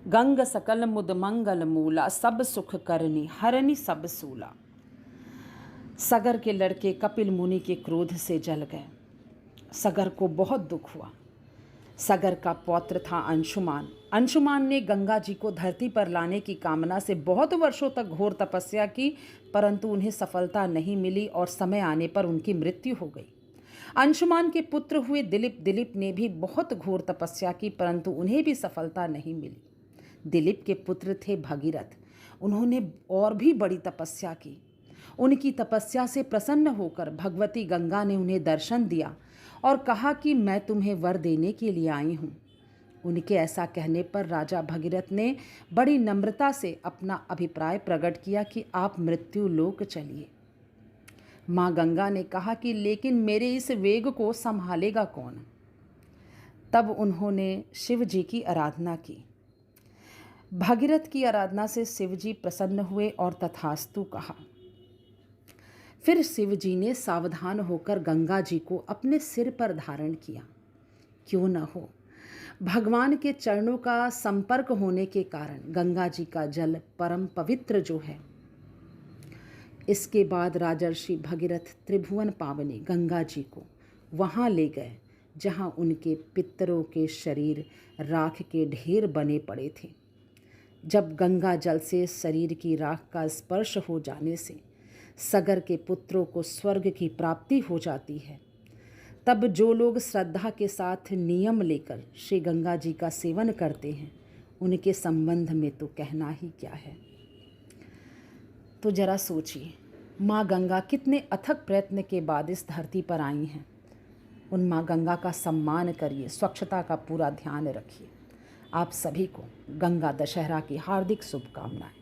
गंग सकल मुद मंगल मूला, सब सुख करनी हरनी सब सूला। सगर के लड़के कपिल मुनि के क्रोध से जल गए। सगर को बहुत दुख हुआ। सगर का पौत्र था अंशुमान। अंशुमान ने गंगा जी को धरती पर लाने की कामना से बहुत वर्षों तक घोर तपस्या की, परंतु उन्हें सफलता नहीं मिली और समय आने पर उनकी मृत्यु हो गई। अंशुमान के पुत्र हुए दिलीप ने भी बहुत घोर तपस्या की, परंतु उन्हें भी सफलता नहीं मिली। दिलीप के पुत्र थे भगीरथ। उन्होंने और भी बड़ी तपस्या की। उनकी तपस्या से प्रसन्न होकर भगवती गंगा ने उन्हें दर्शन दिया और कहा कि मैं तुम्हें वर देने के लिए आई हूँ। उनके ऐसा कहने पर राजा भगीरथ ने बड़ी नम्रता से अपना अभिप्राय प्रकट किया कि आप मृत्यु लोक चलिए। माँ गंगा ने कहा कि लेकिन मेरे इस वेग को संभालेगा कौन। तब उन्होंने शिव जी की आराधना की। भगीरथ की आराधना से शिव जी प्रसन्न हुए और तथास्तु कहा। फिर शिव जी ने सावधान होकर गंगा जी को अपने सिर पर धारण किया। क्यों न हो, भगवान के चरणों का संपर्क होने के कारण गंगा जी का जल परम पवित्र जो है। इसके बाद राजर्षि भगीरथ त्रिभुवन पावनी गंगा जी को वहाँ ले गए जहाँ उनके पितरों के शरीर राख के ढेर बने पड़े थे। जब गंगा जल से शरीर की राख का स्पर्श हो जाने से सगर के पुत्रों को स्वर्ग की प्राप्ति हो जाती है, तब जो लोग श्रद्धा के साथ नियम लेकर श्री गंगा जी का सेवन करते हैं, उनके संबंध में तो कहना ही क्या है। तो जरा सोचिए, माँ गंगा कितने अथक प्रयत्न के बाद इस धरती पर आई हैं। उन माँ गंगा का सम्मान करिए, स्वच्छता का पूरा ध्यान रखिए। आप सभी को गंगा दशहरा की हार्दिक शुभकामनाएं।